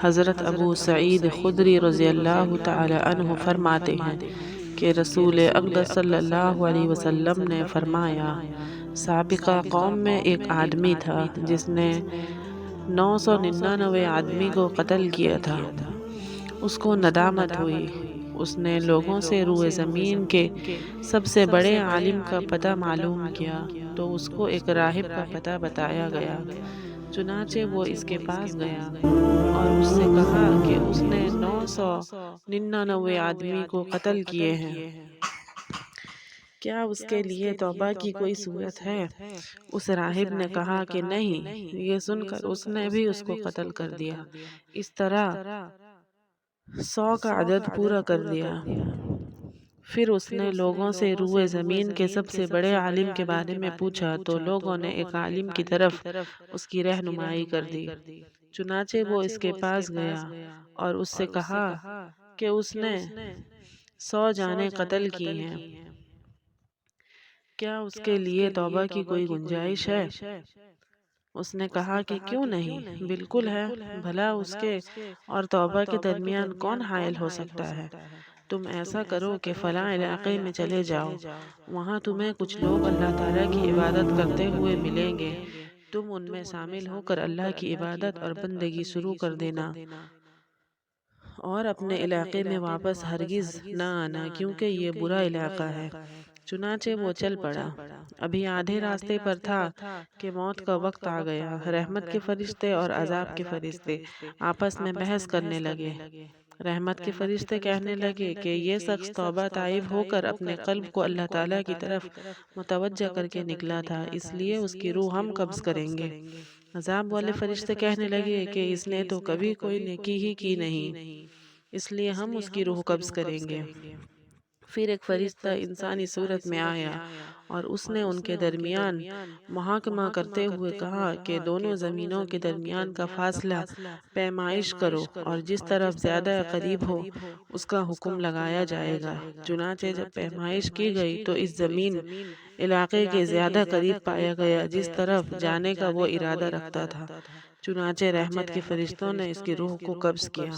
حضرت ابو سعید خدری رضی اللہ تعالی عنہ فرماتے ہیں کہ رسول اقدس صلی اللہ علیہ وسلم نے فرمایا، سابقہ قوم میں ایک آدمی تھا جس نے 999 آدمی کو قتل کیا تھا۔ اس کو ندامت ہوئی۔ اس نے لوگوں سے روئے زمین کے سب سے بڑے عالم کا پتہ معلوم کیا تو اس کو ایک راہب کا پتہ بتایا گیا۔ چنانچہ وہ اس کے پاس گیا اور اس سے کہا کہ اس نے 999 آدمی کو قتل کیے ہیں، کیا اس کے لیے توبہ کی کوئی صورت ہے؟ اس راہب نے کہا کہ نہیں۔ یہ سن کر اس نے بھی اس کو قتل کر دیا۔ اس طرح 100 کا عدد پورا کر دیا۔ پھر اس نے لوگوں سے روئے زمین کے سب سے بڑے عالم کے بارے میں پوچھا تو لوگوں نے ایک عالم کی طرف اس کی رہنمائی کر دی۔ چنانچہ وہ اس کے پاس گیا اور اس سے کہا کہ اس نے 100 جانیں قتل کی ہیں، کیا اس کے لیے توبہ کی کوئی گنجائش ہے؟ اس نے کہا کہ کیوں نہیں، بالکل ہے، بھلا اس کے اور توبہ کے درمیان کون حائل ہو سکتا ہے؟ تم ایسا کرو کہ فلاں علاقے میں چلے جاؤ، وہاں تمہیں کچھ لوگ اللہ تعالیٰ کی عبادت کرتے ہوئے ملیں گے، تم ان میں شامل ہو کر اللہ کی عبادت اور بندگی شروع کر دینا اور اپنے علاقے میں واپس ہرگز نہ آنا کیونکہ یہ برا علاقہ ہے۔ چنانچہ وہ چل پڑا۔ ابھی آدھے راستے پر تھا کہ موت کا وقت آ گیا۔ رحمت کے فرشتے اور عذاب کے فرشتے آپس میں بحث کرنے لگے۔ رحمت کے فرشتے کہنے لگے کہ یہ شخص توبہ طائب ہو کر اپنے قلب کو اللہ تعالیٰ کی طرف متوجہ کر کے نکلا تھا، اس لیے اس کی روح ہم قبض کریں گے۔ عذاب والے فرشتے کہنے لگے کہ اس نے تو کبھی کوئی نیکی ہی کی نہیں، اس لیے ہم اس کی روح قبض کریں گے۔ پھر ایک فرشتہ انسانی صورت میں آیا اور اس نے ان کے درمیان محاکمہ کرتے ہوئے کہا کہ دونوں زمینوں کے درمیان کا فاصلہ پیمائش کرو اور جس طرف زیادہ قریب ہو اس کا حکم لگایا جائے گا۔ چنانچہ جب پیمائش کی گئی تو اس زمین علاقے کے زیادہ قریب پایا گیا جس طرف جانے کا وہ ارادہ رکھتا تھا۔ چنانچہ رحمت کے فرشتوں نے اس کی روح کو قبض کیا۔